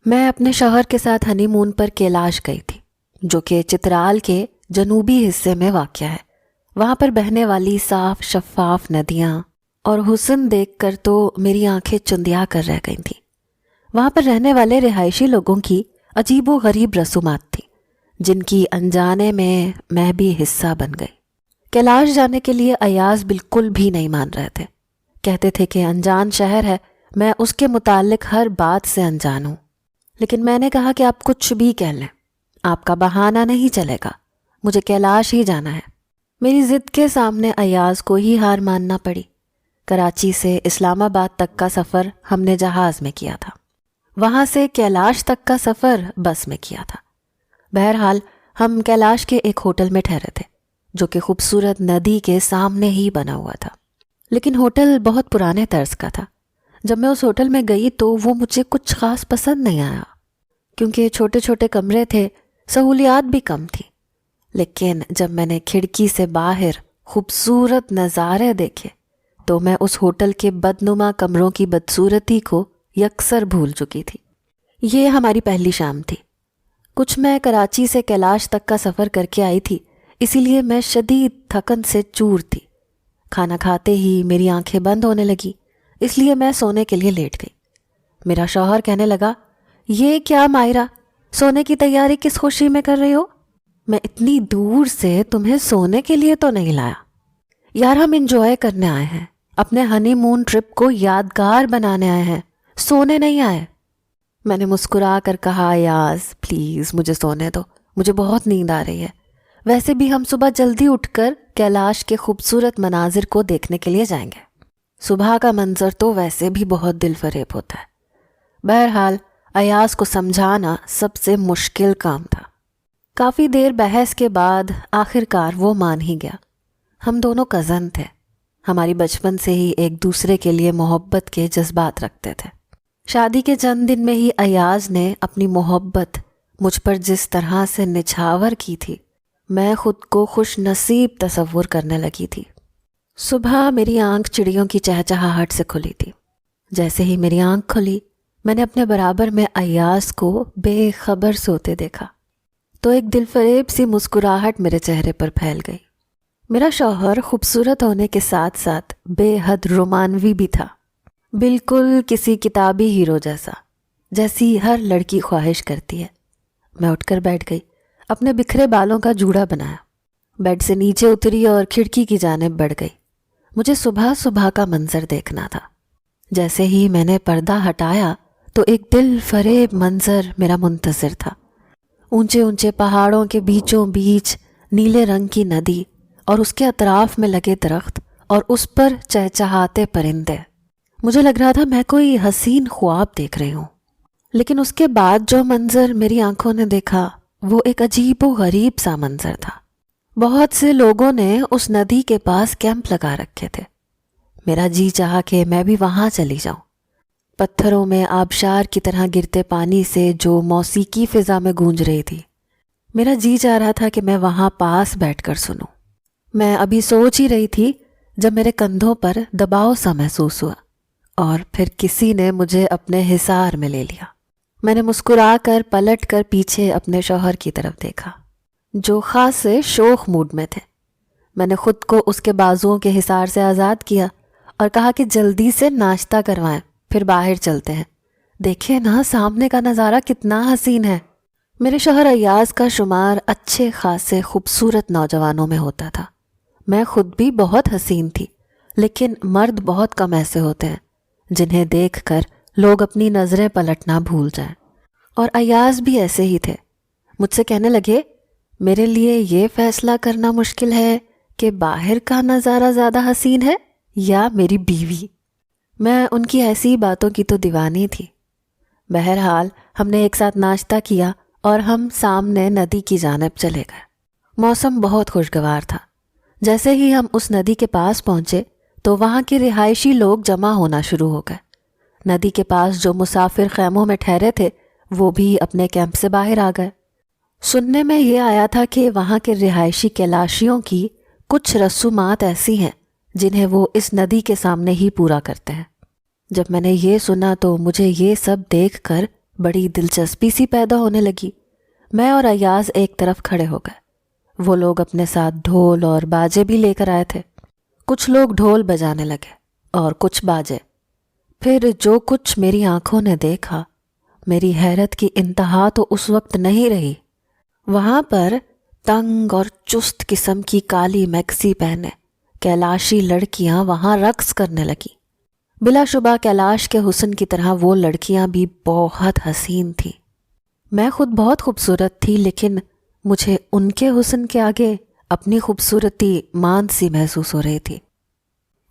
میں اپنے شوہر کے ساتھ ہنی مون پر کیلاش گئی تھی، جو کہ چترال کے جنوبی حصے میں واقع ہے۔ وہاں پر بہنے والی صاف شفاف ندیاں اور حسن دیکھ کر تو میری آنکھیں چندیا کر رہ گئی تھیں۔ وہاں پر رہنے والے رہائشی لوگوں کی عجیب و غریب رسومات تھیں، جن کی انجانے میں بھی حصہ بن گئی۔ کیلاش جانے کے لیے ایاز بالکل بھی نہیں مان رہے تھے، کہتے تھے کہ انجان شہر ہے، میں اس کے متعلق ہر بات سے انجان ہوں۔ لیکن میں نے کہا کہ آپ کچھ بھی کہہ لیں، آپ کا بہانہ نہیں چلے گا، مجھے کیلاش ہی جانا ہے۔ میری ضد کے سامنے ایاز کو ہی ہار ماننا پڑی۔ کراچی سے اسلام آباد تک کا سفر ہم نے جہاز میں کیا تھا، وہاں سے کیلاش تک کا سفر بس میں کیا تھا۔ بہرحال ہم کیلاش کے ایک ہوٹل میں ٹھہرے تھے، جو کہ خوبصورت ندی کے سامنے ہی بنا ہوا تھا، لیکن ہوٹل بہت پرانے طرز کا تھا۔ جب میں اس ہوٹل میں گئی تو وہ مجھے کچھ خاص پسند نہیں آیا، کیونکہ چھوٹے چھوٹے کمرے تھے، سہولیات بھی کم تھی۔ لیکن جب میں نے کھڑکی سے باہر خوبصورت نظارے دیکھے تو میں اس ہوٹل کے بدنما کمروں کی بدصورتی کو یکسر بھول چکی تھی۔ یہ ہماری پہلی شام تھی۔ کچھ میں کراچی سے کیلاش تک کا سفر کر کے آئی تھی، اسی لیے میں شدید تھکن سے چور تھی۔ کھانا کھاتے ہی میری آنکھیں بند ہونے لگی، اس لیے میں سونے کے لیے لیٹ گئی۔ میرا شوہر کہنے لگا، یہ کیا مائرہ، سونے کی تیاری کس خوشی میں کر رہی ہو؟ میں اتنی دور سے تمہیں سونے کے لیے تو نہیں لایا یار، ہم انجوائے کرنے آئے ہیں، اپنے ہنی مون ٹرپ کو یادگار بنانے آئے ہیں، سونے نہیں آئے۔ میں نے مسکرا کر کہا، ایاز پلیز مجھے سونے دو، مجھے بہت نیند آ رہی ہے۔ ویسے بھی ہم صبح جلدی اٹھ کر کیلاش کے خوبصورت مناظر کو دیکھنے کے لیے جائیں گے۔ صبح کا منظر تو ویسے بھی بہت دل فریب ہوتا ہے۔ بہرحال ایاز کو سمجھانا سب سے مشکل کام تھا۔ کافی دیر بحث کے بعد آخرکار وہ مان ہی گیا۔ ہم دونوں کزن تھے، ہماری بچپن سے ہی ایک دوسرے کے لیے محبت کے جذبات رکھتے تھے۔ شادی کے چند دن میں ہی ایاز نے اپنی محبت مجھ پر جس طرح سے نچھاور کی تھی، میں خود کو خوش نصیب تصور کرنے لگی تھی۔ صبح میری آنکھ چڑیوں کی چہچہاہٹ سے کھلی تھی۔ جیسے ہی میری آنکھ کھلی، میں نے اپنے برابر میں ایاز کو بے خبر سوتے دیکھا تو ایک دل فریب سی مسکراہٹ میرے چہرے پر پھیل گئی۔ میرا شوہر خوبصورت ہونے کے ساتھ ساتھ بے حد رومانوی بھی تھا، بالکل کسی کتابی ہیرو جیسا، جیسی ہر لڑکی خواہش کرتی ہے۔ میں اٹھ کر بیٹھ گئی، اپنے بکھرے بالوں کا جوڑا بنایا، بیڈ سے نیچے اتری اور کھڑکی کی جانب بڑھ گئی۔ مجھے صبح صبح کا منظر دیکھنا تھا۔ جیسے ہی میں نے پردہ ہٹایا تو ایک دل فریب منظر میرا منتظر تھا۔ اونچے اونچے پہاڑوں کے بیچوں بیچ نیلے رنگ کی ندی اور اس کے اطراف میں لگے درخت اور اس پر چہچہاتے پرندے۔ مجھے لگ رہا تھا میں کوئی حسین خواب دیکھ رہی ہوں۔ لیکن اس کے بعد جو منظر میری آنکھوں نے دیکھا وہ ایک عجیب و غریب سا منظر تھا۔ بہت سے لوگوں نے اس ندی کے پاس کیمپ لگا رکھے تھے۔ میرا جی چاہا کہ میں بھی وہاں چلی جاؤں۔ پتھروں میں آبشار کی طرح گرتے پانی سے جو موسیقی فضا میں گونج رہی تھی، میرا جی چاہ رہا تھا کہ میں وہاں پاس بیٹھ کر سنوں۔ میں ابھی سوچ ہی رہی تھی جب میرے کندھوں پر دباؤ سا محسوس ہوا اور پھر کسی نے مجھے اپنے حصار میں لے لیا۔ میں نے مسکرا کر پلٹ کر پیچھے اپنے شوہر کی طرف دیکھا، جو خاص سے شوخ موڈ میں تھے۔ میں نے خود کو اس کے بازوؤں کے حصار سے آزاد کیا اور کہا کہ جلدی سے ناشتہ کروائیں، پھر باہر چلتے ہیں۔ دیکھیں نا سامنے کا نظارہ کتنا حسین ہے۔ میرے شوہر ایاز کا شمار اچھے خاصے خوبصورت نوجوانوں میں ہوتا تھا۔ میں خود بھی بہت حسین تھی، لیکن مرد بہت کم ایسے ہوتے ہیں جنہیں دیکھ کر لوگ اپنی نظریں پلٹنا بھول جائیں، اور ایاز بھی ایسے ہی تھے۔ مجھ سے کہنے لگے، میرے لیے یہ فیصلہ کرنا مشکل ہے کہ باہر کا نظارہ زیادہ حسین ہے یا میری بیوی۔ میں ان کی ایسی باتوں کی تو دیوانی تھی۔ بہرحال ہم نے ایک ساتھ ناشتہ کیا اور ہم سامنے ندی کی جانب چلے گئے۔ موسم بہت خوشگوار تھا۔ جیسے ہی ہم اس ندی کے پاس پہنچے تو وہاں کے رہائشی لوگ جمع ہونا شروع ہو گئے۔ ندی کے پاس جو مسافر خیموں میں ٹھہرے تھے وہ بھی اپنے کیمپ سے باہر آ گئے۔ سننے میں یہ آیا تھا کہ وہاں کے رہائشی کیلاشیوں کی کچھ رسومات ایسی ہیں جنہیں وہ اس ندی کے سامنے ہی پورا کرتے ہیں۔ جب میں نے یہ سنا تو مجھے یہ سب دیکھ کر بڑی دلچسپی سی پیدا ہونے لگی۔ میں اور ایاز ایک طرف کھڑے ہو گئے۔ وہ لوگ اپنے ساتھ ڈھول اور باجے بھی لے کر آئے تھے۔ کچھ لوگ ڈھول بجانے لگے اور کچھ باجے۔ پھر جو کچھ میری آنکھوں نے دیکھا، میری حیرت کی انتہا تو اس وقت نہیں رہی۔ وہاں پر تنگ اور چست قسم کی کالی میکسی پہنے کیلاشی لڑکیاں وہاں رقص کرنے لگیں۔ بلا شبہ کیلاش کے حسن کی طرح وہ لڑکیاں بھی بہت حسین تھیں۔ میں خود بہت خوبصورت تھی، لیکن مجھے ان کے حسن کے آگے اپنی خوبصورتی ماند سی محسوس ہو رہی تھی۔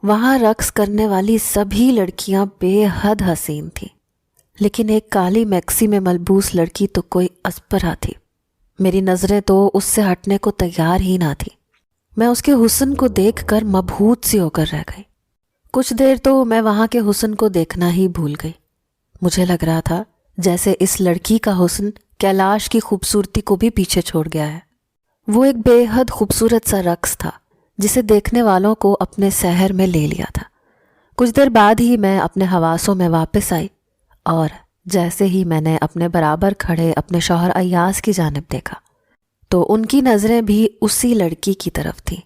وہاں رقص کرنے والی سبھی لڑکیاں بے حد حسین تھیں، لیکن ایک کالی میکسی میں ملبوس لڑکی تو کوئی اسپرا تھی۔ میری نظریں تو اس سے ہٹنے کو تیار ہی نہ تھی۔ میں اس کے حسن کو دیکھ کر مبہوت سی ہو کر رہ گئی۔ کچھ دیر تو میں وہاں کے حسن کو دیکھنا ہی بھول گئی۔ مجھے لگ رہا تھا جیسے اس لڑکی کا حسن کیلاش کی خوبصورتی کو بھی پیچھے چھوڑ گیا ہے۔ وہ ایک بے حد خوبصورت سا رقص تھا جسے دیکھنے والوں کو اپنے سحر میں لے لیا تھا۔ کچھ دیر بعد ہی میں اپنے حواسوں میں واپس آئی، اور جیسے ہی میں نے اپنے برابر کھڑے اپنے شوہر ایاز کی جانب دیکھا تو ان کی نظریں بھی اسی لڑکی کی طرف تھیں۔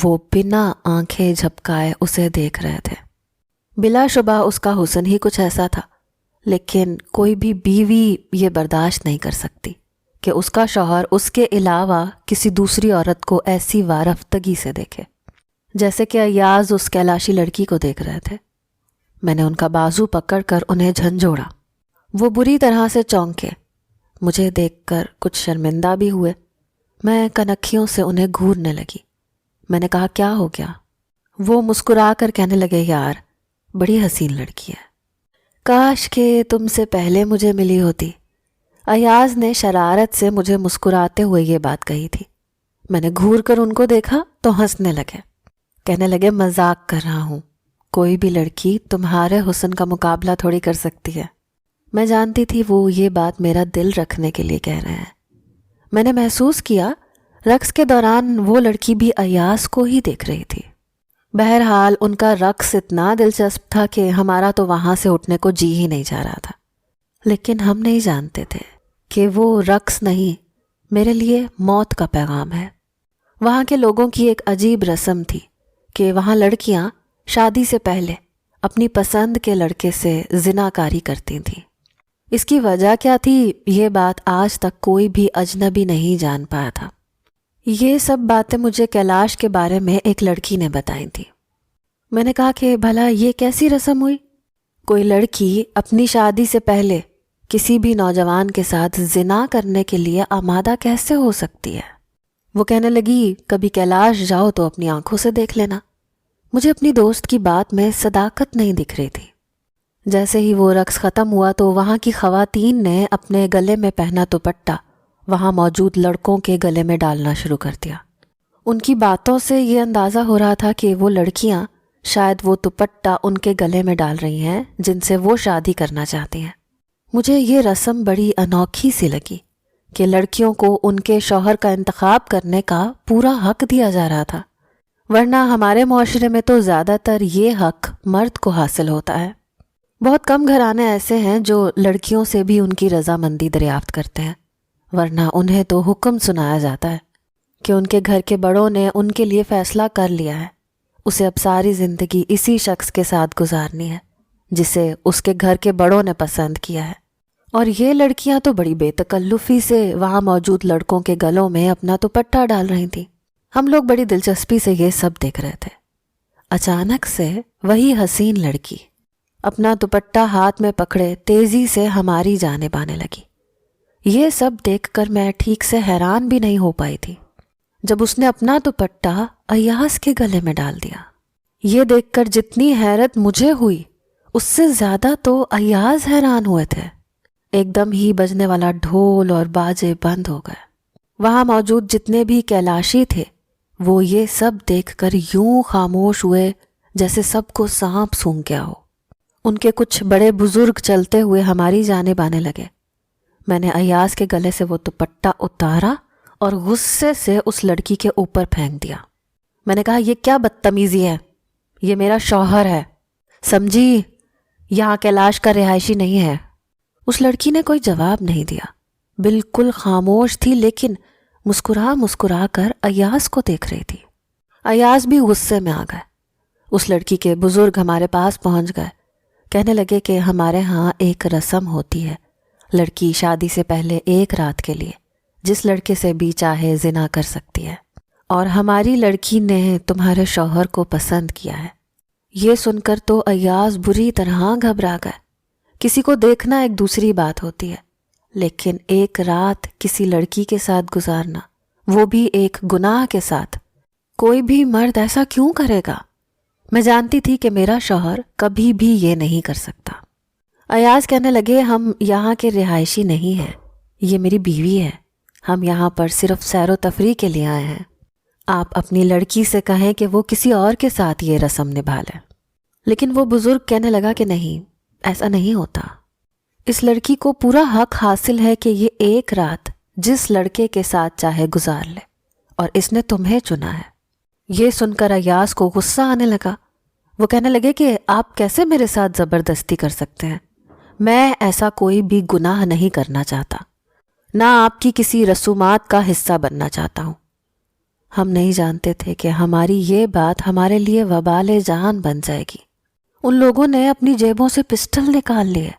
وہ بنا آنکھیں جھپکائے اسے دیکھ رہے تھے۔ بلا شبہ اس کا حسن ہی کچھ ایسا تھا، لیکن کوئی بھی بیوی یہ برداشت نہیں کر سکتی کہ اس کا شوہر اس کے علاوہ کسی دوسری عورت کو ایسی وارفتگی سے دیکھے جیسے کہ ایاز اس کیلاشی لڑکی کو دیکھ رہے تھے۔ میں نے ان کا بازو پکڑ کر انہیں جھنجھوڑا۔ وہ بری طرح سے چونکے، مجھے دیکھ کر کچھ شرمندہ بھی ہوئے۔ میں کنکھیوں سے انہیں گھورنے لگی۔ میں نے کہا، کیا ہو گیا؟ وہ مسکرا کر کہنے لگے، یار بڑی حسین لڑکی ہے، کاش کہ تم سے پہلے مجھے ملی ہوتی۔ ایاز نے شرارت سے مجھے مسکراتے ہوئے یہ بات کہی تھی۔ میں نے گھور کر ان کو دیکھا تو ہنسنے لگے، کہنے لگے، مذاق کر رہا ہوں، کوئی بھی لڑکی تمہارے حسن کا مقابلہ تھوڑی کر سکتی ہے۔ میں جانتی تھی وہ یہ بات میرا دل رکھنے کے لیے کہہ رہے ہیں۔ میں نے محسوس کیا رقص کے دوران وہ لڑکی بھی ایاز کو ہی دیکھ رہی تھی۔ بہرحال ان کا رقص اتنا دلچسپ تھا کہ ہمارا تو وہاں سے اٹھنے کو جی ہی نہیں جا رہا تھا، لیکن ہم نہیں جانتے تھے کہ وہ رقص نہیں، میرے لیے موت کا پیغام ہے۔ وہاں کے لوگوں کی ایک عجیب رسم تھی کہ وہاں لڑکیاں شادی سے پہلے اپنی پسند کے لڑکے سے زنا کاری کرتی تھیں۔ اس کی وجہ کیا تھی، یہ بات آج تک کوئی بھی اجنبی نہیں جان پایا تھا۔ یہ سب باتیں مجھے کیلاش کے بارے میں ایک لڑکی نے بتائی تھی۔ میں نے کہا کہ بھلا یہ کیسی رسم ہوئی؟ کوئی لڑکی اپنی شادی سے پہلے کسی بھی نوجوان کے ساتھ زنا کرنے کے لیے آمادہ کیسے ہو سکتی ہے؟ وہ کہنے لگی، کبھی کیلاش جاؤ تو اپنی آنکھوں سے دیکھ لینا۔ مجھے اپنی دوست کی بات میں صداقت نہیں دکھ رہی تھی۔ جیسے ہی وہ رقص ختم ہوا تو وہاں کی خواتین نے اپنے گلے میں پہنا دوپٹہ وہاں موجود لڑکوں کے گلے میں ڈالنا شروع کر دیا۔ ان کی باتوں سے یہ اندازہ ہو رہا تھا کہ وہ لڑکیاں شاید وہ دوپٹہ ان کے گلے میں ڈال رہی ہیں جن سے وہ شادی کرنا چاہتی ہیں۔ مجھے یہ رسم بڑی انوکھی سی لگی کہ لڑکیوں کو ان کے شوہر کا انتخاب کرنے کا پورا حق دیا جا رہا تھا، ورنہ ہمارے معاشرے میں تو زیادہ تر یہ حق مرد کو حاصل ہوتا ہے۔ بہت کم گھرانے ایسے ہیں جو لڑکیوں سے بھی ان کی رضامندی دریافت کرتے ہیں، ورنہ انہیں تو حکم سنایا جاتا ہے کہ ان کے گھر کے بڑوں نے ان کے لیے فیصلہ کر لیا ہے، اسے اب ساری زندگی اسی شخص کے ساتھ گزارنی ہے جسے اس کے گھر کے بڑوں نے پسند کیا ہے۔ اور یہ لڑکیاں تو بڑی بے تکلفی سے وہاں موجود لڑکوں کے گلوں میں اپنا دوپٹہ ڈال رہی تھیں۔ ہم لوگ بڑی دلچسپی سے یہ سب دیکھ رہے تھے۔ اچانک سے وہی حسین لڑکی اپنا دوپٹہ ہاتھ میں پکڑے تیزی سے ہماری جانب آنے لگی۔ یہ سب دیکھ کر میں ٹھیک سے حیران بھی نہیں ہو پائی تھی جب اس نے اپنا دوپٹہ ایاز کے گلے میں ڈال دیا۔ یہ دیکھ کر جتنی حیرت مجھے ہوئی اس سے زیادہ تو ایاز حیران ہوئے تھے۔ ایک دم ہی بجنے والا ڈھول اور باجے بند ہو گئے۔ وہاں موجود جتنے بھی کیلاشی تھے وہ یہ سب دیکھ کر یوں خاموش ہوئے جیسے سب کو سانپ سونگھ گیا ہو۔ ان کے کچھ بڑے بزرگ چلتے ہوئے ہماری جانب آنے لگے۔ میں نے ایاز کے گلے سے وہ دوپٹہ اتارا اور غصے سے اس لڑکی کے اوپر پھینک دیا۔ میں نے کہا، یہ کیا بدتمیزی ہے؟ یہ میرا شوہر ہے، سمجھی؟ یہاں کیلاش کا رہائشی نہیں ہے۔ اس لڑکی نے کوئی جواب نہیں دیا، بالکل خاموش تھی، لیکن مسکرا مسکرا کر ایاز کو دیکھ رہی تھی۔ ایاز بھی غصے میں آ گئے۔ اس لڑکی کے بزرگ ہمارے پاس پہنچ گئے، کہنے لگے کہ ہمارے ہاں ایک رسم ہوتی ہے، لڑکی شادی سے پہلے ایک رات کے لیے جس لڑکے سے بھی چاہے زنا کر سکتی ہے، اور ہماری لڑکی نے تمہارے شوہر کو پسند کیا ہے۔ یہ سن کر تو ایاز بری طرح گھبرا گئے۔ کسی کو دیکھنا ایک دوسری بات ہوتی ہے، لیکن ایک رات کسی لڑکی کے ساتھ گزارنا، وہ بھی ایک گناہ کے ساتھ، کوئی بھی مرد ایسا کیوں کرے گا؟ میں جانتی تھی کہ میرا شوہر کبھی بھی یہ نہیں کر سکتا۔ ایاز کہنے لگے، ہم یہاں کے رہائشی نہیں ہیں، یہ میری بیوی ہے، ہم یہاں پر صرف سیر و تفریح کے لیے آئے ہیں۔ آپ اپنی لڑکی سے کہیں کہ وہ کسی اور کے ساتھ یہ رسم نبھا لے۔ لیکن وہ بزرگ کہنے لگا کہ نہیں، ایسا نہیں ہوتا، اس لڑکی کو پورا حق حاصل ہے کہ یہ ایک رات جس لڑکے کے ساتھ چاہے گزار لے، اور اس نے تمہیں چنا ہے۔ یہ سن کر ایاز کو غصہ آنے لگا۔ وہ کہنے لگے کہ آپ کیسے میرے ساتھ زبردستی کر سکتے ہیں؟ میں ایسا کوئی بھی گناہ نہیں کرنا چاہتا، نہ آپ کی کسی رسومات کا حصہ بننا چاہتا ہوں۔ ہم نہیں جانتے تھے کہ ہماری یہ بات ہمارے لیے وبال جان بن جائے گی۔ ان لوگوں نے اپنی جیبوں سے پسٹل نکال لیے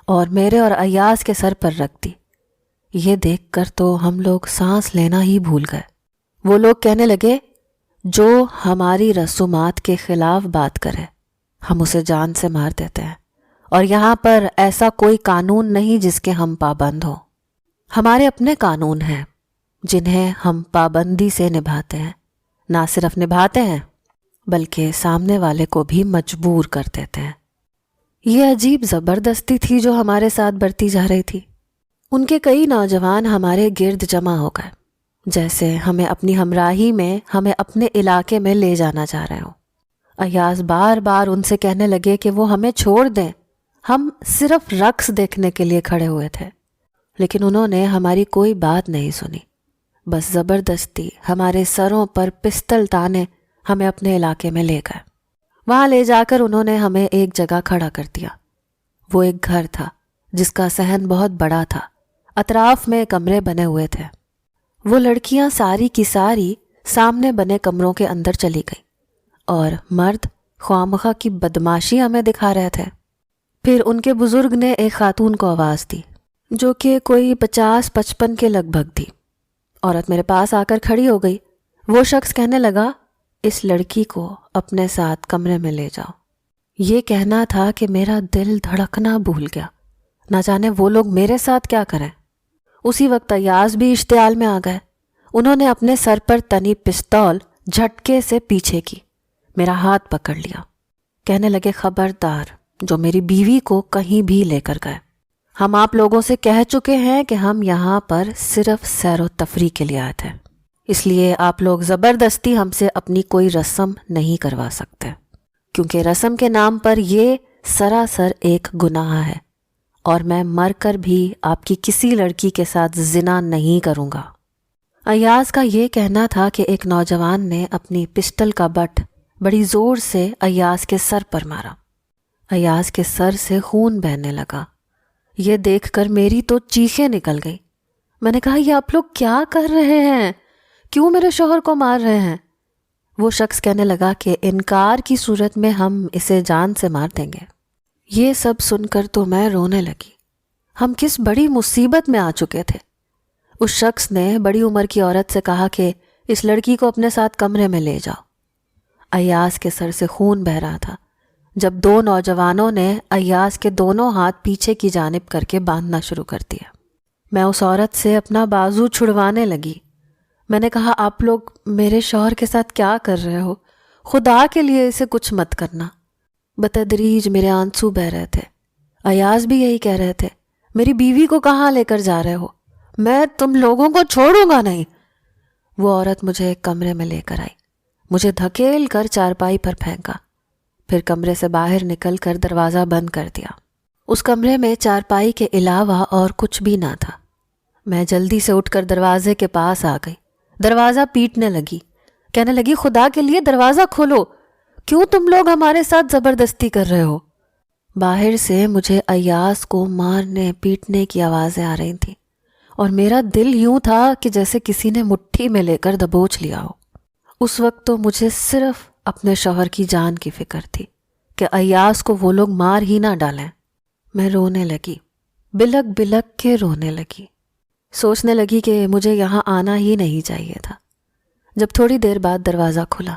اور میرے اور ایاز کے سر پر رکھ دی۔ یہ دیکھ کر تو ہم لوگ سانس لینا ہی بھول گئے۔ وہ لوگ کہنے لگے، جو ہماری رسومات کے خلاف بات کرے ہم اسے جان سے مار دیتے ہیں، اور یہاں پر ایسا کوئی قانون نہیں جس کے ہم پابند ہوں۔ ہمارے اپنے قانون ہیں جنہیں ہم پابندی سے نبھاتے ہیں، نہ صرف نبھاتے ہیں بلکہ سامنے والے کو بھی مجبور کر دیتے ہیں۔ یہ عجیب زبردستی تھی جو ہمارے ساتھ برتی جا رہی تھی۔ ان کے کئی نوجوان ہمارے گرد جمع ہو گئے، جیسے ہمیں اپنی ہمراہی میں ہمیں اپنے علاقے میں لے جانا چاہ رہے ہوں۔ ایاز بار بار ان سے کہنے لگے کہ وہ ہمیں چھوڑ دیں، ہم صرف رقص دیکھنے کے لیے کھڑے ہوئے تھے، لیکن انہوں نے ہماری کوئی بات نہیں سنی، بس زبردستی ہمارے سروں پر پستل تانے ہمیں اپنے علاقے میں لے گئے۔ وہاں لے جا کر انہوں نے ہمیں ایک جگہ کھڑا کر دیا۔ وہ ایک گھر تھا جس کا صحن بہت بڑا تھا، اطراف میں کمرے بنے ہوئے تھے۔ وہ لڑکیاں ساری کی ساری سامنے بنے کمروں کے اندر چلی گئی، اور مرد خوامخواہ کی بدماشی ہمیں دکھا رہے تھے۔ پھر ان کے بزرگ نے ایک خاتون کو آواز دی جو کہ کوئی 50-55 کے لگ بھگ تھی۔ عورت میرے پاس آ کر کھڑی ہو گئی۔ وہ شخص کہنے لگا، اس لڑکی کو اپنے ساتھ کمرے میں لے جاؤ۔ یہ کہنا تھا کہ میرا دل دھڑکنا بھول گیا، نہ جانے وہ لوگ میرے ساتھ کیا کریں۔ اسی وقت ایاز بھی اشتعال میں آ گئے۔ انہوں نے اپنے سر پر تنی پستول جھٹکے سے پیچھے کی، میرا ہاتھ پکڑ لیا۔ کہنے لگے، خبردار، جو میری بیوی کو کہیں بھی لے کر گئے۔ ہم آپ لوگوں سے کہہ چکے ہیں کہ ہم یہاں پر صرف سیر و تفریح کے لیے آئے تھے، اس لیے آپ لوگ زبردستی ہم سے اپنی کوئی رسم نہیں کروا سکتے، کیونکہ رسم کے نام پر یہ سراسر ایک گناہ ہے، اور میں مر کر بھی آپ کی کسی لڑکی کے ساتھ زنا نہیں کروں گا۔ ایاز کا یہ کہنا تھا کہ ایک نوجوان نے اپنی پسٹل کا بٹ بڑی زور سے ایاز کے سر پر مارا۔ ایاز کے سر سے خون بہنے لگا۔ یہ دیکھ کر میری تو چیخیں نکل گئی۔ میں نے کہا، یہ آپ لوگ کیا کر رہے ہیں؟ کیوں میرے شوہر کو مار رہے ہیں؟ وہ شخص کہنے لگا کہ انکار کی صورت میں ہم اسے جان سے مار دیں گے۔ یہ سب سن کر تو میں رونے لگی۔ ہم کس بڑی مصیبت میں آ چکے تھے۔ اس شخص نے بڑی عمر کی عورت سے کہا کہ اس لڑکی کو اپنے ساتھ کمرے میں لے جاؤ۔ ایاز کے سر سے خون بہہ رہا تھا جب دو نوجوانوں نے ایاز کے دونوں ہاتھ پیچھے کی جانب کر کے باندھنا شروع کر دیا۔ میں اس عورت سے اپنا بازو چھڑوانے لگی۔ میں نے کہا، آپ لوگ میرے شوہر کے ساتھ کیا کر رہے ہو؟ خدا کے لیے اسے کچھ مت کرنا۔ بتدریج میرے آنسو بہہ رہے تھے۔ ایاز بھی یہی کہہ رہے تھے، میری بیوی کو کہاں لے کر جا رہے ہو؟ میں تم لوگوں کو چھوڑوں گا نہیں۔ وہ عورت مجھے ایک کمرے میں لے کر آئی، مجھے دھکیل کر چارپائی پر پھینکا، پھر کمرے سے باہر نکل کر دروازہ بند کر دیا۔ اس کمرے میں چارپائی کے علاوہ اور کچھ بھی نہ تھا۔ میں جلدی سے اٹھ کر دروازے کے پاس آ گئی، دروازہ پیٹنے لگی، کہنے لگی، خدا کے لیے دروازہ کھولو، کیوں تم لوگ ہمارے ساتھ زبردستی کر رہے ہو؟ باہر سے مجھے ایاز کو مارنے پیٹنے کی آوازیں آ رہی تھیں اور میرا دل یوں تھا کہ جیسے کسی نے مٹھی میں لے کر دبوچ لیا ہو۔ اس وقت تو مجھے صرف اپنے شوہر کی جان کی فکر تھی کہ ایاز کو وہ لوگ مار ہی نہ ڈالیں۔ میں رونے لگی، بلک بلک کے رونے لگی، سوچنے لگی کہ مجھے یہاں آنا ہی نہیں چاہیے تھا۔ جب تھوڑی دیر بعد دروازہ کھلا،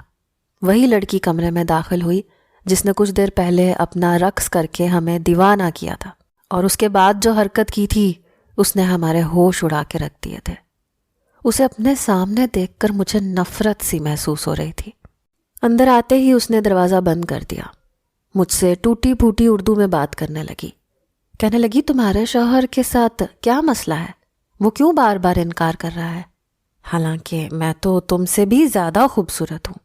وہی لڑکی کمرے میں داخل ہوئی جس نے کچھ دیر پہلے اپنا رقص کر کے ہمیں دیوانہ کیا تھا، اور اس کے بعد جو حرکت کی تھی اس نے ہمارے ہوش اڑا کے رکھ دیے تھے۔ اسے اپنے سامنے دیکھ کر مجھے نفرت سی محسوس ہو رہی تھی۔ اندر آتے ہی اس نے دروازہ بند کر دیا، مجھ سے ٹوٹی پھوٹی اردو میں بات کرنے لگی، کہنے لگی تمہارے شوہر کے ساتھ کیا مسئلہ ہے؟ وہ کیوں بار بار انکار کر رہا ہے؟ حالانکہ میں تو تم سے بھی زیادہ خوبصورت ہوں۔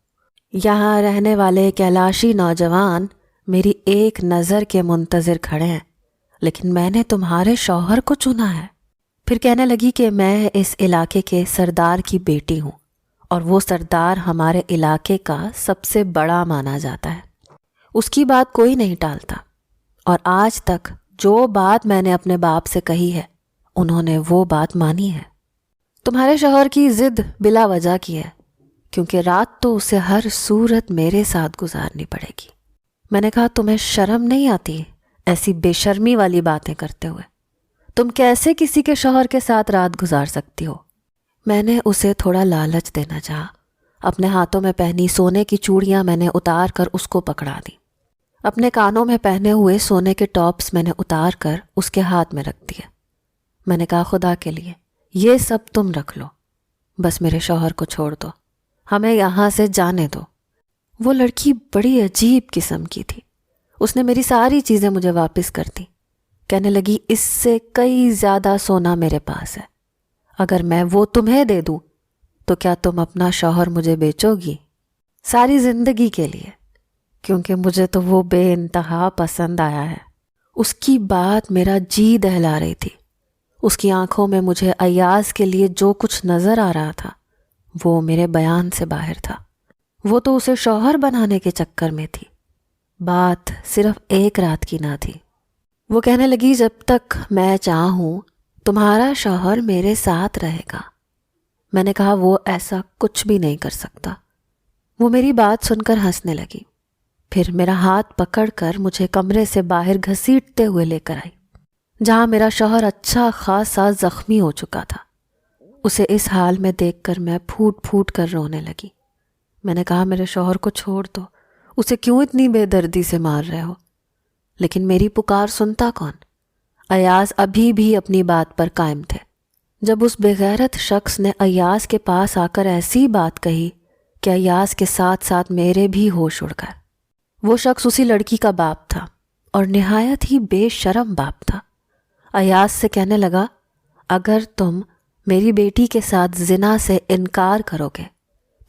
یہاں رہنے والے کیلاشی نوجوان میری ایک نظر کے منتظر کھڑے ہیں، لیکن میں نے تمہارے شوہر کو چنا ہے۔ پھر کہنے لگی کہ میں اس علاقے کے سردار کی بیٹی ہوں اور وہ سردار ہمارے علاقے کا سب سے بڑا مانا جاتا ہے، اس کی بات کوئی نہیں ٹالتا، اور آج تک جو بات میں نے اپنے باپ سے کہی ہے انہوں نے وہ بات مانی ہے۔ تمہارے شوہر کی ضد بلا وجہ کی ہے، کیونکہ رات تو اسے ہر صورت میرے ساتھ گزارنی پڑے گی۔ میں نے کہا تمہیں شرم نہیں آتی ایسی بے شرمی والی باتیں کرتے ہوئے؟ تم کیسے کسی کے شوہر کے ساتھ رات گزار سکتی ہو؟ میں نے اسے تھوڑا لالچ دینا چاہا۔ اپنے ہاتھوں میں پہنی سونے کی چوڑیاں میں نے اتار کر اس کو پکڑا دی، اپنے کانوں میں پہنے ہوئے سونے کے ٹاپس میں نے اتار کر اس کے ہاتھ میں رکھ دیے۔ میں نے کہا خدا کے لیے یہ سب تم رکھ لو، بس میرے شوہر کو چھوڑ دو، ہمیں یہاں سے جانے دو۔ وہ لڑکی بڑی عجیب قسم کی تھی، اس نے میری ساری چیزیں مجھے واپس کر دیں، کہنے لگی اس سے کئی زیادہ سونا میرے پاس ہے، اگر میں وہ تمہیں دے دوں تو کیا تم اپنا شوہر مجھے بیچو گی؟ ساری زندگی کے لیے، کیونکہ مجھے تو وہ بے انتہا پسند آیا ہے۔ اس کی بات میرا جی دہلا رہی تھی، اس کی آنکھوں میں مجھے ایاز کے لیے جو کچھ نظر آ رہا تھا وہ میرے بیان سے باہر تھا۔ وہ تو اسے شوہر بنانے کے چکر میں تھی، بات صرف ایک رات کی نہ تھی۔ وہ کہنے لگی جب تک میں چاہوں تمہارا شوہر میرے ساتھ رہے گا۔ میں نے کہا وہ ایسا کچھ بھی نہیں کر سکتا۔ وہ میری بات سن کر ہنسنے لگی، پھر میرا ہاتھ پکڑ کر مجھے کمرے سے باہر گھسیٹتے ہوئے لے کر آئی، جہاں میرا شوہر اچھا خاصا زخمی ہو چکا تھا۔ اسے اس حال میں دیکھ کر میں پھوٹ پھوٹ کر رونے لگی۔ میں نے کہا میرے شوہر کو چھوڑ دو، اسے کیوں اتنی بے دردی سے مار رہے ہو؟ لیکن میری پکار سنتا کون؟ ایاز ابھی بھی اپنی بات پر قائم تھے۔ جب اس بغیرت شخص نے ایاز کے پاس آ کر ایسی بات کہی کہ ایاز کے ساتھ ساتھ میرے بھی ہوش اڑ گئے۔ وہ شخص اسی لڑکی کا باپ تھا، اور نہایت ہی بے شرم باپ تھا۔ ایاز سے کہنے لگا اگر تم میری بیٹی کے ساتھ زنا سے انکار کرو گے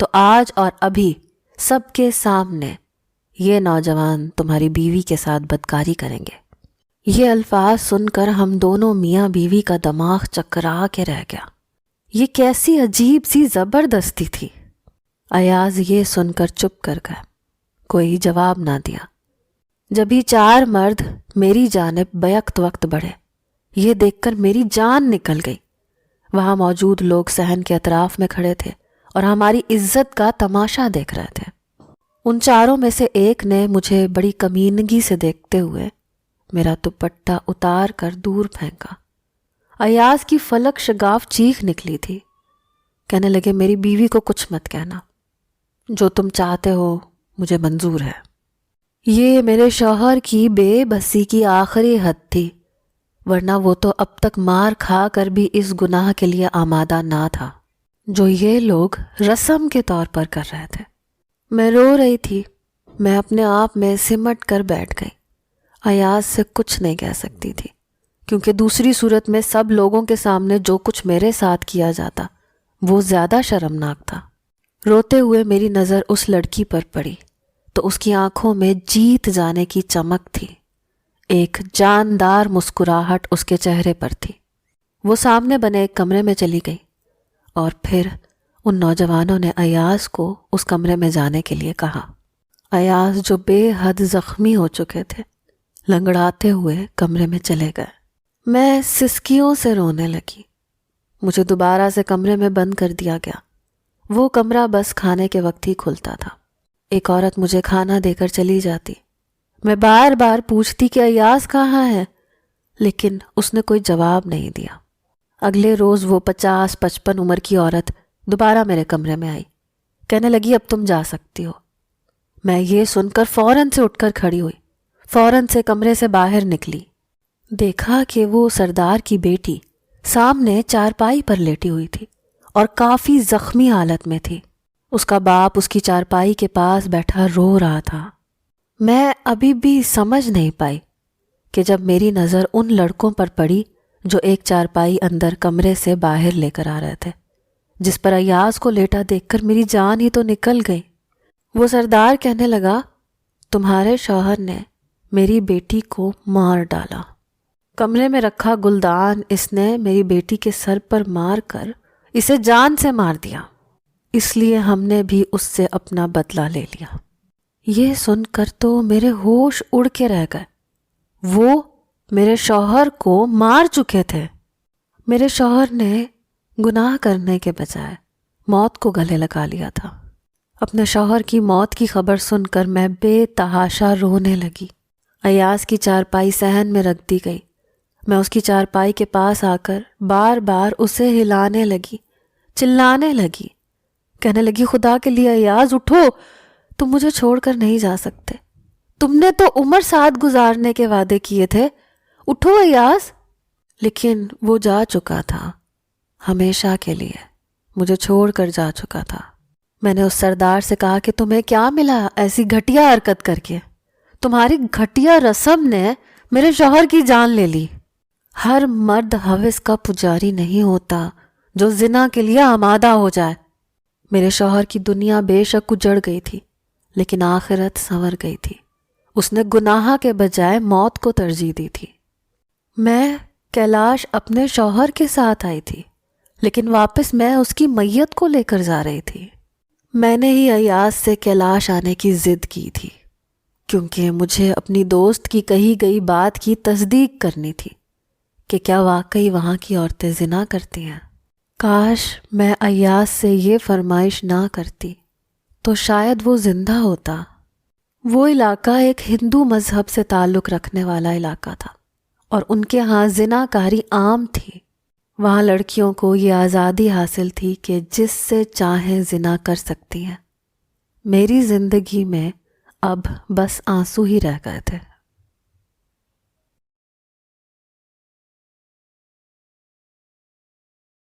تو آج اور ابھی سب کے سامنے یہ نوجوان تمہاری بیوی کے ساتھ بدکاری کریں گے۔ یہ الفاظ سن کر ہم دونوں میاں بیوی کا دماغ چکرا کے رہ گیا۔ یہ کیسی عجیب سی زبردستی تھی۔ ایاز یہ سن کر چپ کر گئے، کوئی جواب نہ دیا۔ جبھی چار مرد میری جانب بیک وقت بڑھے، یہ دیکھ کر میری جان نکل گئی۔ وہاں موجود لوگ صحن کے اطراف میں کھڑے تھے اور ہماری عزت کا تماشا دیکھ رہے تھے۔ ان چاروں میں سے ایک نے مجھے بڑی کمینگی سے دیکھتے ہوئے میرا دوپٹہ اتار کر دور پھینکا۔ ایاز کی فلک شگاف چیخ نکلی تھی۔ کہنے لگے میری بیوی کو کچھ مت کہنا، جو تم چاہتے ہو مجھے منظور ہے۔ یہ میرے شوہر کی بے بسی کی آخری حد تھی، ورنہ وہ تو اب تک مار کھا کر بھی اس گناہ کے لیے آمادہ نہ تھا جو یہ لوگ رسم کے طور پر کر رہے تھے۔ میں رو رہی تھی، میں اپنے آپ میں سمٹ کر بیٹھ گئی۔ ایاز سے کچھ نہیں کہہ سکتی تھی، کیونکہ دوسری صورت میں سب لوگوں کے سامنے جو کچھ میرے ساتھ کیا جاتا وہ زیادہ شرمناک تھا۔ روتے ہوئے میری نظر اس لڑکی پر پڑی تو اس کی آنکھوں میں جیت جانے کی چمک تھی، ایک جاندار مسکراہٹ اس کے چہرے پر تھی۔ وہ سامنے بنے ایک کمرے میں چلی گئی، اور پھر ان نوجوانوں نے ایاز کو اس کمرے میں جانے کے لیے کہا۔ ایاز جو بے حد زخمی ہو چکے تھے لنگڑاتے ہوئے کمرے میں چلے گئے۔ میں سسکیوں سے رونے لگی۔ مجھے دوبارہ سے کمرے میں بند کر دیا گیا۔ وہ کمرہ بس کھانے کے وقت ہی کھلتا تھا۔ ایک عورت مجھے کھانا دے کر چلی جاتی۔ میں بار بار پوچھتی کہ ایاز کہاں ہے، لیکن اس نے کوئی جواب نہیں دیا۔ اگلے روز وہ 50-55 عمر کی عورت دوبارہ میرے کمرے میں آئی، کہنے لگی اب تم جا سکتی ہو۔ میں یہ سن کر فوراً سے اٹھ کر کھڑی ہوئی، فوراً سے کمرے سے باہر نکلی۔ دیکھا کہ وہ سردار کی بیٹی سامنے چارپائی پر لیٹی ہوئی تھی اور کافی زخمی حالت میں تھی۔ اس کا باپ اس کی چارپائی کے پاس بیٹھا رو رہا تھا۔ میں ابھی بھی سمجھ نہیں پائی کہ جب میری نظر ان لڑکوں پر پڑی جو ایک چارپائی اندر کمرے سے باہر لے کر آ رہے تھے، جس پر ایاز کو لیٹا دیکھ کر میری جان ہی تو نکل گئی۔ وہ سردار کہنے لگا، تمہارے شوہر نے میری بیٹی کو مار ڈالا۔ کمرے میں رکھا گلدان اس نے میری بیٹی کے سر پر مار کر اسے جان سے مار دیا، اس لیے ہم نے بھی اس سے اپنا بدلہ لے لیا۔ یہ سن کر تو میرے ہوش اڑ کے رہ گئے۔ وہ میرے شوہر کو مار چکے تھے۔ میرے شوہر نے گناہ کرنے کے بجائے موت کو گلے لگا لیا تھا۔ اپنے شوہر کی موت کی خبر سن کر میں بے تحاشا رونے لگی۔ ایاز کی چارپائی صحن میں رکھ دی گئی۔ میں اس کی چارپائی کے پاس آ کر بار بار اسے ہلانے لگی، چلانے لگی، کہنے لگی، خدا کے لیے ایاز اٹھو، تم مجھے چھوڑ کر نہیں جا سکتے، تم نے تو عمر ساتھ گزارنے کے وعدے کیے تھے، اٹھو ایاز۔ لیکن وہ جا چکا تھا، ہمیشہ کے لیے مجھے چھوڑ کر جا چکا تھا۔ میں نے اس سردار سے کہا کہ تمہیں کیا ملا ایسی گھٹیا حرکت کر کے؟ تمہاری گھٹیا رسم نے میرے شوہر کی جان لے لی۔ ہر مرد ہوس کا پجاری نہیں ہوتا جو زنا کے لیے آمادہ ہو جائے۔ میرے شوہر کی دنیا بے شک اجڑ گئی تھی، لیکن آخرت سنور گئی تھی۔ اس نے گناہ کے بجائے موت کو ترجیح دی تھی۔ میں کیلاش اپنے شوہر کے ساتھ آئی تھی، لیکن واپس میں اس کی میت کو لے کر جا رہی تھی۔ میں نے ہی ایاز سے کیلاش آنے کی ضد کی تھی، کیونکہ مجھے اپنی دوست کی کہی گئی بات کی تصدیق کرنی تھی کہ کیا واقعی وہاں کی عورتیں زنا کرتی ہیں۔ کاش میں ایاز سے یہ فرمائش نہ کرتی تو شاید وہ زندہ ہوتا۔ وہ علاقہ ایک ہندو مذہب سے تعلق رکھنے والا علاقہ تھا اور ان کے ہاں زنا کاری عام تھی۔ وہاں لڑکیوں کو یہ آزادی حاصل تھی کہ جس سے چاہیں زنا کر سکتی ہیں۔ میری زندگی میں اب بس آنسو ہی رہ گئے تھے۔